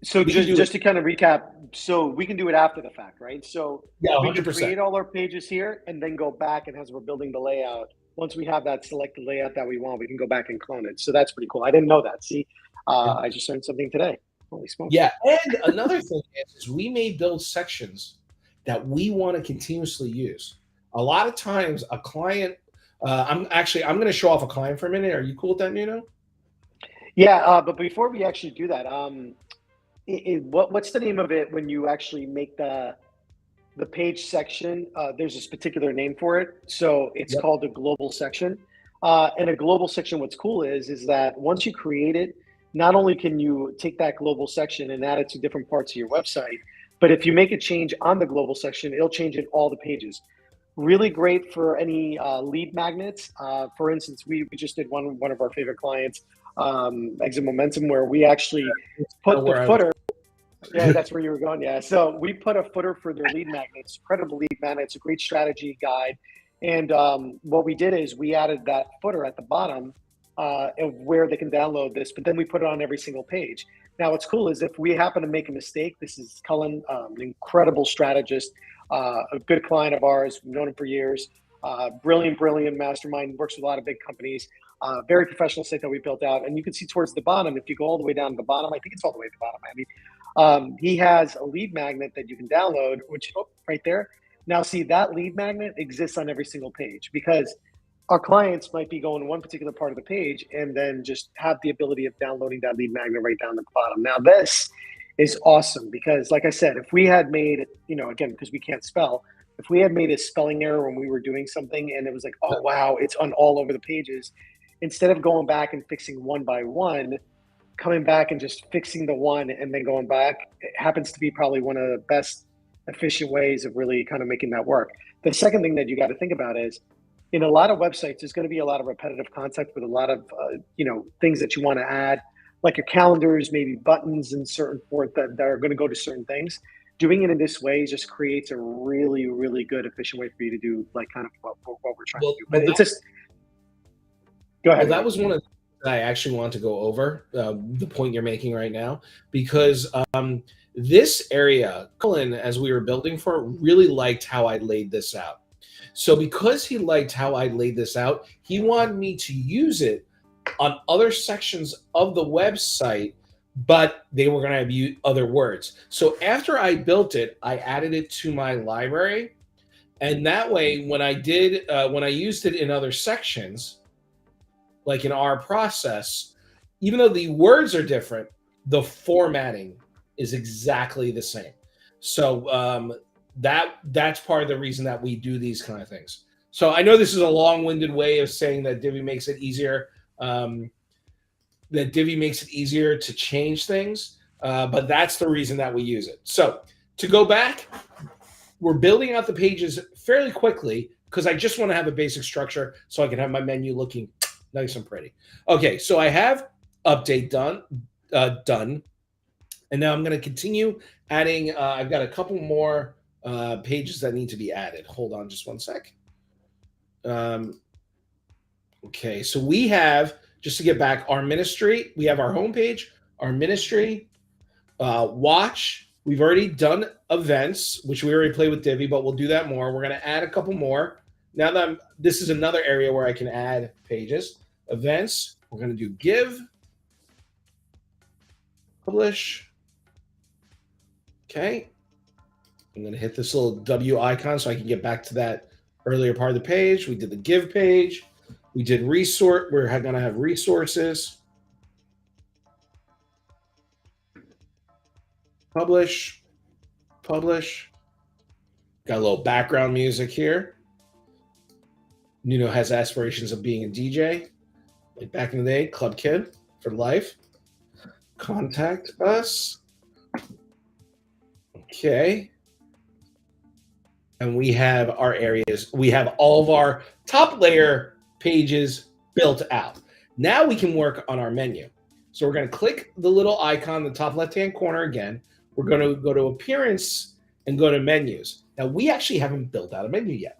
can do it. just to kind of recap, so we can do it after the fact, right? So Yeah, we can 100%. create all our pages here and then go back, and as we're building the layout, once we have that selected layout that we want, we can go back and clone it. So that's pretty cool. I didn't know that. See, I just learned something today. Holy smokes. Yeah. And another thing is we may build sections that we want to continuously use. A lot of times a client, I'm going to show off a client for a minute. Are you cool with that, Nuno? Yeah, but before we actually do that, what's the name of it when you actually make the page section? There's this particular name for it, so it's Yep. called a global section. And a global section, what's cool is that once you create it, not only can you take that global section and add it to different parts of your website, but if you make a change on the global section, it'll change in all the pages. Really great for any lead magnets. For instance, we just did one of our favorite clients, Exit Momentum, where we actually put the Where I was. footer. Yeah, that's where you were going. Yeah. So we put a footer for their lead magnets, incredible lead magnet. It's a great strategy guide. And what we did is we added that footer at the bottom of where they can download this, but then we put it on every single page. Now, what's cool is if we happen to make a mistake, this is Cullen, an incredible strategist, a good client of ours. We've known him for years. Brilliant mastermind, works with a lot of big companies. Very professional site that we built out. And you can see towards the bottom, if you go all the way down to the bottom, I think it's all the way to the bottom. I mean, he has a lead magnet that you can download, which right there. Now, see, that lead magnet exists on every single page because our clients might be going to one particular part of the page and then just have the ability of downloading that lead magnet right down the bottom. Now, this is awesome because, like I said, if we had made, again, because we can't spell, if we had made a spelling error when we were doing something and it was like, oh, wow, it's on all over the pages, instead of going back and fixing one by one, coming back and just fixing the one and then going back, it happens to be probably one of the best efficient ways of really kind of making that work. The second thing that you got to think about is in a lot of websites, there's going to be a lot of repetitive content with a lot of, things that you want to add, like your calendars, maybe buttons and certain forth that are going to go to certain things. Doing it in this way just creates a really, really good, efficient way for you to do like kind of what we're trying to do. But it's just, go ahead. Well, that was one of the things that I actually want to go over, the point you're making right now, because this area, Cullen, as we were building for, really liked how I laid this out. So because he liked how I laid this out, he wanted me to use it on other sections of the website, but they were going to have other words. So after I built it, I added it to my library. And that way, when I used it in other sections, like in our process, even though the words are different, the formatting is exactly the same. So that's part of the reason that we do these kind of things. So I know this is a long-winded way of saying that Divi makes it easier. To change things, but that's the reason that we use it. So to go back, we're building out the pages fairly quickly because I just want to have a basic structure so I can have my menu looking nice and pretty. Okay, so I have update done, and now I'm going to continue adding. I've got a couple more pages that need to be added. Hold on just one sec. Okay, so we have, just to get back, our ministry. We have our homepage, our ministry, watch. We've already done events, which we already played with Divi, but we'll do that more. We're going to add a couple more. Now that this is another area where I can add pages. Events, we're going to do give, publish. Okay. I'm going to hit this little W icon so I can get back to that earlier part of the page. We did the give page. We did resource. We're going to have resources. Publish. Publish. Got a little background music here. Nuno has aspirations of being a DJ, like back in the day, club kid for life. Contact us. Okay. And we have our areas. We have all of our top layer pages built out. Now we can work on our menu. So we're going to click the little icon in the top left-hand corner again. We're going to go to Appearance and go to Menus. Now, we actually haven't built out a menu yet.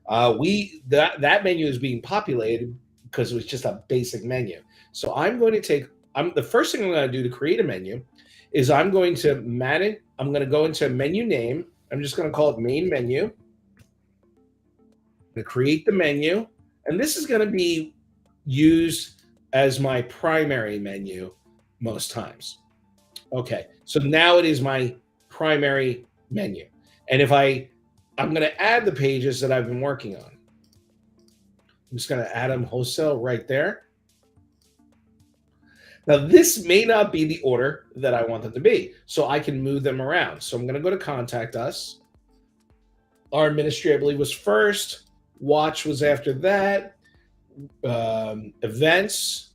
That menu is being populated because it was just a basic menu. So I'm going to take, the first thing I'm going to do to create a menu is I'm going to go into menu name. I'm just going to call it main menu. I'm going to create the menu. And this is going to be used as my primary menu most times. Okay, so now it is my primary menu. And if I'm going to add the pages that I've been working on. I'm just going to add them wholesale right there. Now, this may not be the order that I want them to be, so I can move them around. So I'm going to go to Contact Us. Our administrator, I believe, was first. Watch was after that. Events.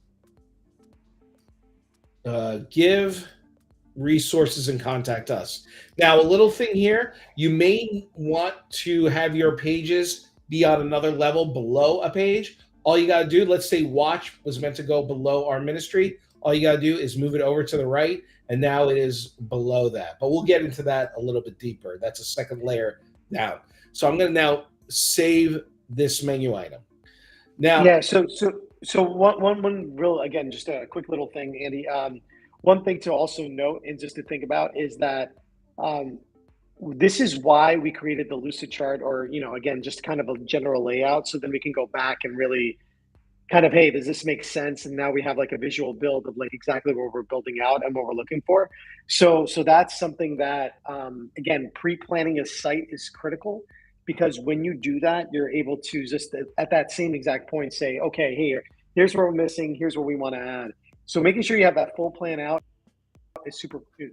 Give. Resources and Contact Us. Now, a little thing here, you may want to have your pages be on another level below a page. All you got to do, let's say Watch was meant to go below our ministry. All you got to do is move it over to the right, and now it is below that. But we'll get into that a little bit deeper. That's a second layer down. So I'm going to now save this menu item. Now, yeah. So one real, again, just a quick little thing, Andy. One thing to also note and just to think about is that this is why we created the lucid chart, or again, just kind of a general layout, so then we can go back and really kind of, hey, does this make sense? And now we have like a visual build of like exactly what we're building out and what we're looking for. So that's something that, again, pre-planning a site is critical, because when you do that, you're able to just at that same exact point say, okay, here's where we're missing, here's where we want to add. So making sure you have that full plan out is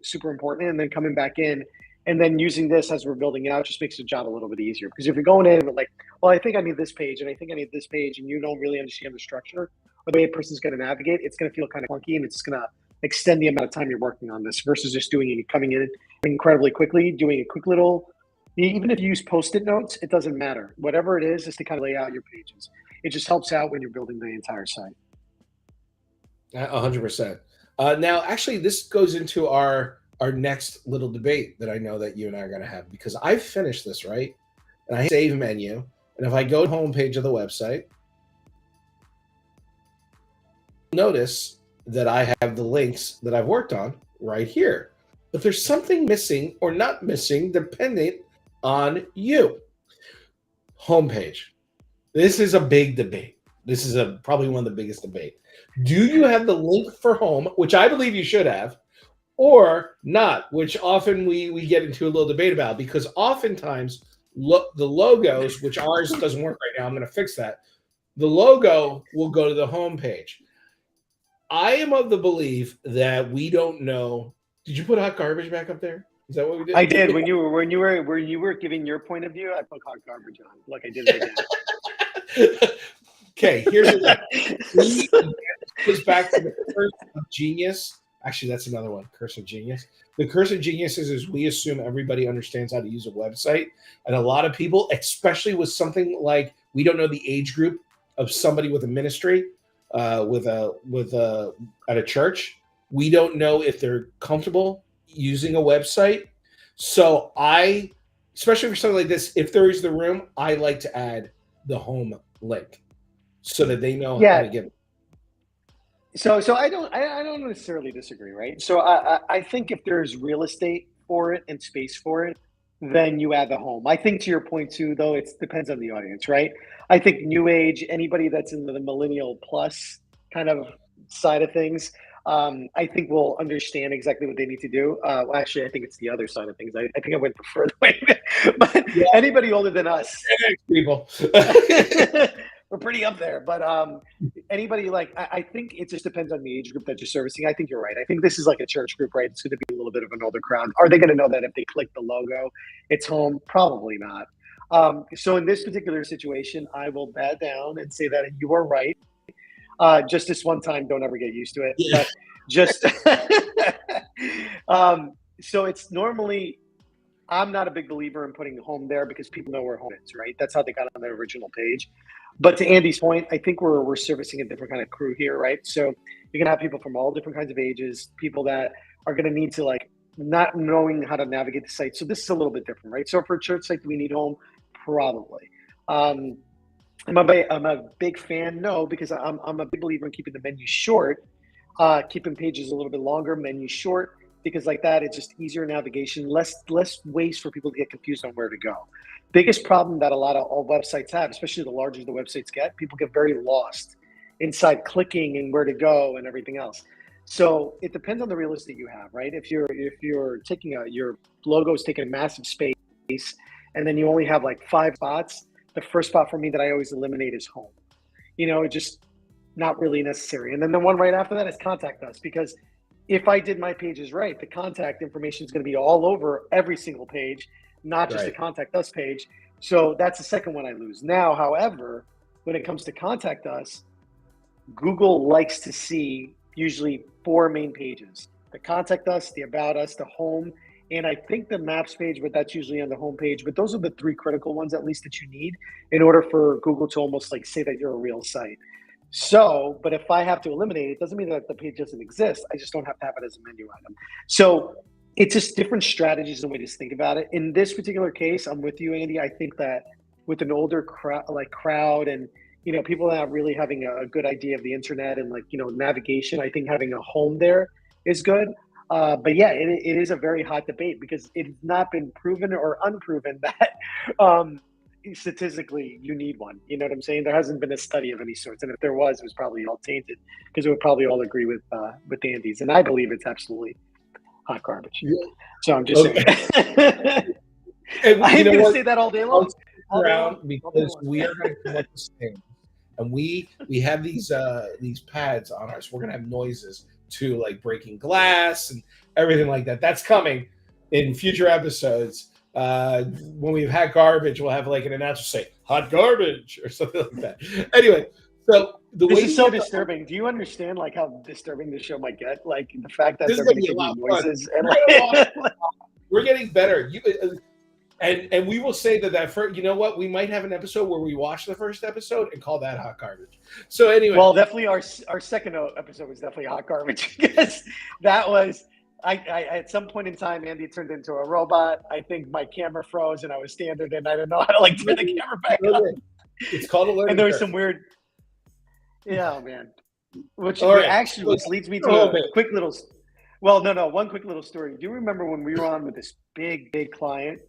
super important. And then coming back in and then using this as we're building it out just makes the job a little bit easier. Because if you're going in and like, well, I think I need this page and I think I need this page, and you don't really understand the structure or the way a person's going to navigate, it's going to feel kind of clunky, and it's going to extend the amount of time you're working on this versus just coming in incredibly quickly, doing a quick little, even if you use Post-it notes, it doesn't matter. Whatever it is to kind of lay out your pages. It just helps out when you're building the entire site. 100%. Now, actually, this goes into our next little debate that I know that you and I are going to have, because I've finished this, right? And I save menu. And if I go to the home page of the website, notice that I have the links that I've worked on right here. But there's something missing or not missing depending on you. Homepage. This is a big debate. This is probably one of the biggest debates. Do you have the link for home, which I believe you should have, or not, which often we get into a little debate about, because oftentimes the logos, which ours doesn't work right now, I'm going to fix that. The logo will go to the home page. I am of the belief that we don't know. Did you put hot garbage back up there? Is that what we did? I did. When you were giving your point of view, I put hot garbage on. Look, I did it again. Okay, here's the thing. Goes back to the curse of genius. Actually, that's another one, curse of genius. The curse of genius is we assume everybody understands how to use a website. And a lot of people, especially with something like, we don't know the age group of somebody with a ministry, at a church. We don't know if they're comfortable using a website. So especially for something like this, if there is the room, I like to add the home link so that they know how to get it. So I don't necessarily disagree, right? So I think if there's real estate for it and space for it, then you add the home. I think to your point too, though, it depends on the audience, right? I think new age, anybody that's in the millennial plus kind of side of things, I think will understand exactly what they need to do. Well, actually, I think it's the other side of things. I think I went the further way, but Yeah, anybody older than us, people. we're pretty up there. But anybody like, I think it just depends on the age group that you're servicing. I think you're right. I think this is like a church group, right? It's going to be a little bit of an older crowd. Are they going to know that if they click the logo, it's home? Probably not. So in this particular situation, I will bat down and say that you are right. Just this one time, don't ever get used to it. Yeah. But just so it's normally, I'm not a big believer in putting home there because people know where home is, right? That's how they got on the original page. But to Andy's point, I think we're servicing a different kind of crew here, right? So you're gonna have people from all different kinds of ages, people that are gonna need to like not knowing how to navigate the site. So this is a little bit different, right? So for a church site, do we need home? Probably. Um, I'm a big fan, no, because I'm a big believer in keeping the menu short, keeping pages a little bit longer, menu short, because like that, it's just easier navigation, less ways for people to get confused on where to go. Biggest problem that a lot of all websites have, especially the larger the websites get, people get very lost inside clicking and where to go and everything else. So it depends on the real estate you have, right? If you're taking your logo is taking a massive space, and then you only have like 5 spots, the first spot for me that I always eliminate is home. It just not really necessary. And then the one right after that is contact us, because if I did my pages right, the contact information is going to be all over every single page, not just the contact us page. So that's the second one I lose. Now, however, when it comes to contact us, Google likes to see usually 4 main pages: the contact us, the about us, the home, and I think the maps page, but that's usually on the home page. But those are the 3 critical ones, at least, that you need in order for Google to almost like say that you're a real site. So, but if I have to eliminate it, doesn't mean that the page doesn't exist. I just don't have to have it as a menu item. So it's just different strategies and ways to think about it. In this particular case, I'm with you, Andy. I think that with an older crowd and people not really having a good idea of the internet and navigation, I think having a home there is good. But yeah, it is a very hot debate because it's not been proven or unproven that statistically you need one. You know what I'm saying? There hasn't been a study of any sorts, and if there was, it was probably all tainted because it would probably all agree with Andy's, and I believe it's absolutely hot garbage. Yeah. So I'm just saying. I'm going to say that all day long. Because we are going to come up with things, and we have these pads on ours. We're going to have noises too, like breaking glass and everything like that. That's coming in future episodes. When we've had garbage, we'll have like an announcer say "hot garbage" or something like that. Anyway, so this is so disturbing. Do you understand like how disturbing this show might get? Like the fact that they're going to give you noises and we're getting better. And we will say that first, you know what? We might have an episode where we watch the first episode and call that hot garbage. So anyway, well, definitely our second episode was definitely hot garbage because that was. I at some point in time, Andy turned into a robot. I think my camera froze and I was standing and I didn't know how to turn the camera back on. It's called a learning and there was curve. some weird. Yeah, man. Which leads me to a quick little. Well, no, one quick little story. Do you remember when we were on with this big client,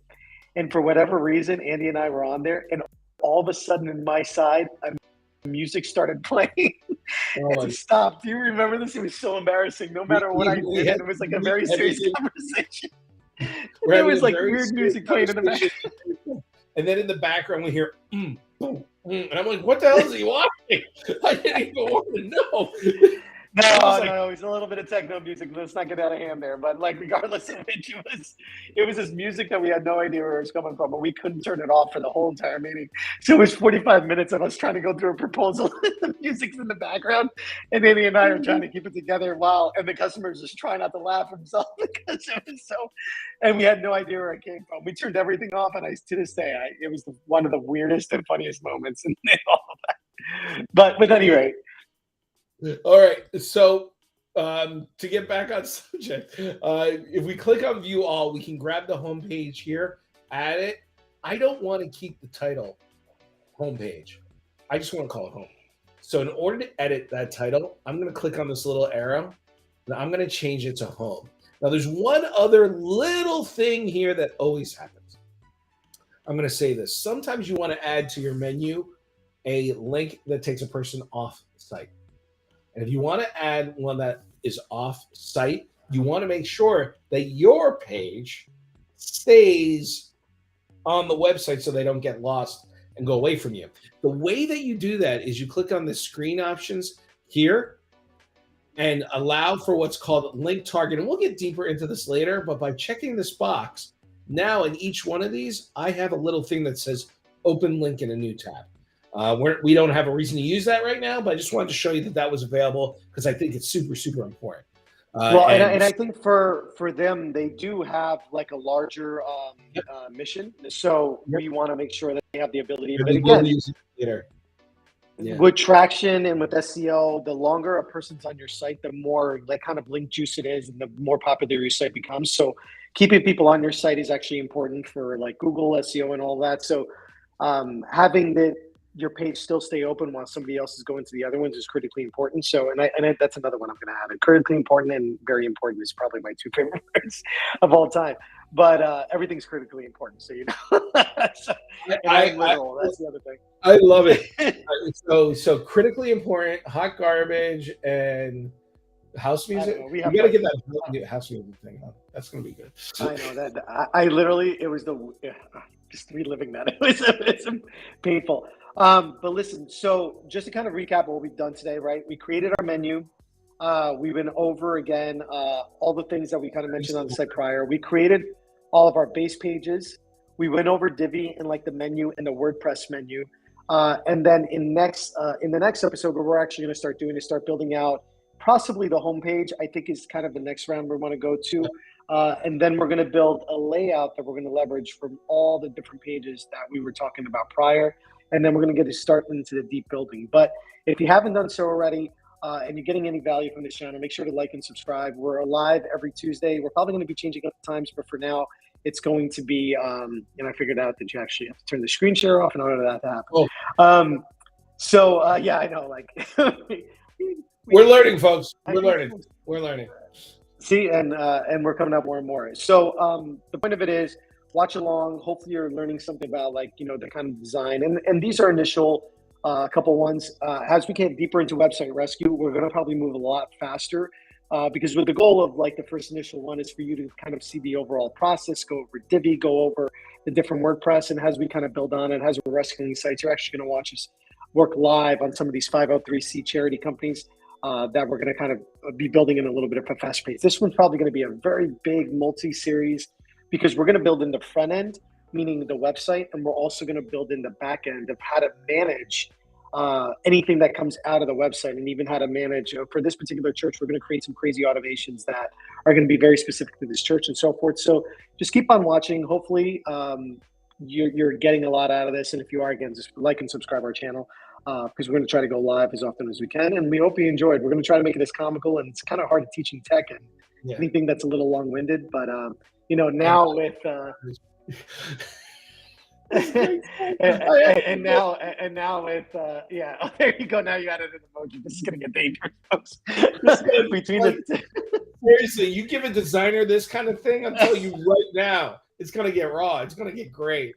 and for whatever reason, Andy and I were on there, and all of a sudden, in my side, music started playing. It stopped. Do you remember this? It was so embarrassing. No matter what I did, it was like a very serious conversation. There was like weird music playing in the background. And then in the background, we hear, boom, boom. And I'm like, what the hell is he watching? I didn't even want to know. No, it's a little bit of techno music. Let's not get out of hand there. But regardless of which, it was this music that we had no idea where it was coming from, but we couldn't turn it off for the whole entire meeting. So it was 45 minutes of us trying to go through a proposal. The music's in the background, and Andy and I are trying to keep it together and the customer's just trying not to laugh himself because it was so. And we had no idea where it came from. We turned everything off, and to this day, it was one of the weirdest and funniest moments in all of that. But at any rate. All right. So to get back on subject, if we click on view all, we can grab the homepage here, add it. I don't want to keep the title homepage. I just want to call it home. So in order to edit that title, I'm going to click on this little arrow and I'm going to change it to home. Now there's one other little thing here that always happens. I'm going to say this. Sometimes you want to add to your menu a link that takes a person off the site. And if you want to add one that is off site. You want to make sure that your page stays on the website so they don't get lost and go away from you. The way that you do that is you click on the screen options here and allow for what's called link target. And we'll get deeper into this later, but by checking this box, now in each one of these, I have a little thing that says open link in a new tab. We don't have a reason to use that right now, but I just wanted to show you that that was available because I think it's super, super important. Well, and I think for them, they do have like a larger Yep. mission. So Yep. we want to make sure that they have the ability. And But we will again, use it later. Yeah. with traction and with SEO, the longer a person's on your site, the more like kind of link juice it is, and the more popular your site becomes. So keeping people on your site is actually important for like Google SEO and all that. So having your page still stay open while somebody else is going to the other ones is critically important. So, and that's another one I'm going to add. And critically important and very important is probably my two favorite words of all time. But everything's critically important, so you know. So, I'm literal. That's the other thing. I love it. So critically important, hot garbage, and house music. We You have gotta get that house music thing on. That's gonna be good. I know that. I literally, it was just reliving that. It's painful. But listen, so just to kind of recap what we've done today, right? We created our menu. We went over again all the things that we kind of mentioned on the site prior. We created all of our base pages. We went over Divi and like the menu and the WordPress menu. And then in the next episode, what we're actually going to start doing is start building out possibly the homepage. I think is kind of the next round we want to go to. And then we're going to build a layout that we're going to leverage from all the different pages that we were talking about prior. And then we're going to get to start into the deep building. But if you haven't done so already, and you're getting any value from this channel, make sure to like and subscribe. We're live every Tuesday. We're probably going to be changing up the times, but for now, it's going to be, and I figured out that you actually have to turn the screen share off in order for that to happen. Oh. Yeah, I know, like. We're learning, folks. We're learning. See, and we're coming up more and more. So the point of it is, watch along. Hopefully you're learning something about like, you know, the kind of design. And these are initial couple ones. As we get deeper into website rescue, we're going to probably move a lot faster because with the goal of like the first initial one is for you to kind of see the overall process, go over Divi, go over the different WordPress. And as we kind of build on it, as we're rescuing sites, you're actually going to watch us work live on some of these 503c charity companies that we're going to kind of be building in a little bit of a fast pace. This one's probably going to be a very big multi-series because we're going to build in the front end, meaning the website, and we're also going to build in the back end of how to manage anything that comes out of the website, and even how to manage for this particular church. We're going to create some crazy automations that are going to be very specific to this church and so forth. So just keep on watching. Hopefully you're getting a lot out of this, and if you are, again, just like and subscribe our channel because we're going to try to go live as often as we can, and we hope you enjoyed. We're going to try to make it as comical, and it's kind of hard to teaching tech and anything that's a little long-winded, but you know, now with and now with yeah, there you go. Now you added an emoji. This is gonna get dangerous, folks. Between the Seriously, you give a designer this kind of thing, I'm telling you right now, it's gonna get raw. It's gonna get great.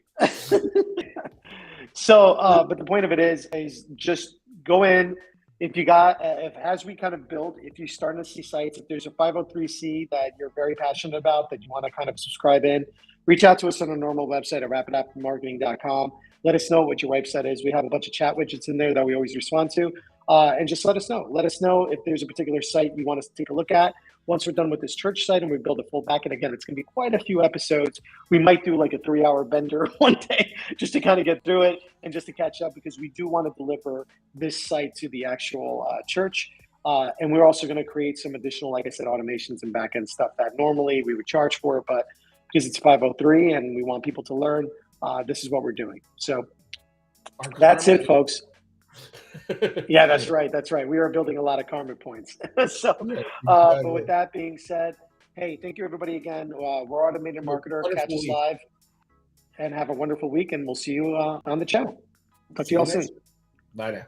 So, but the point of it is just go in. If you got, if as we kind of build, if you're starting to see sites, if there's a 503c that you're very passionate about that you want to kind of subscribe in, reach out to us on our normal website at rapidappmarketing.com. Let us know what your website is. We have a bunch of chat widgets in there that we always respond to. And just let us know. Let us know if there's a particular site you want us to take a look at. Once we're done with this church site and we build a full backend, again, it's going to be quite a few episodes. We might do like a 3-hour bender one day just to kind of get through it and just to catch up, because we do want to deliver this site to the actual church. And we're also going to create some additional, like I said, automations and backend stuff that normally we would charge for, but because it's 503 and we want people to learn, this is what we're doing. So that's it, folks. Yeah, that's right. That's right. We are building a lot of karma points. So, but with that being said, hey, thank you everybody again. We're Automated Marketer. Catch us live and have a wonderful week, and we'll see you on the channel. Talk to you all soon. Bye now.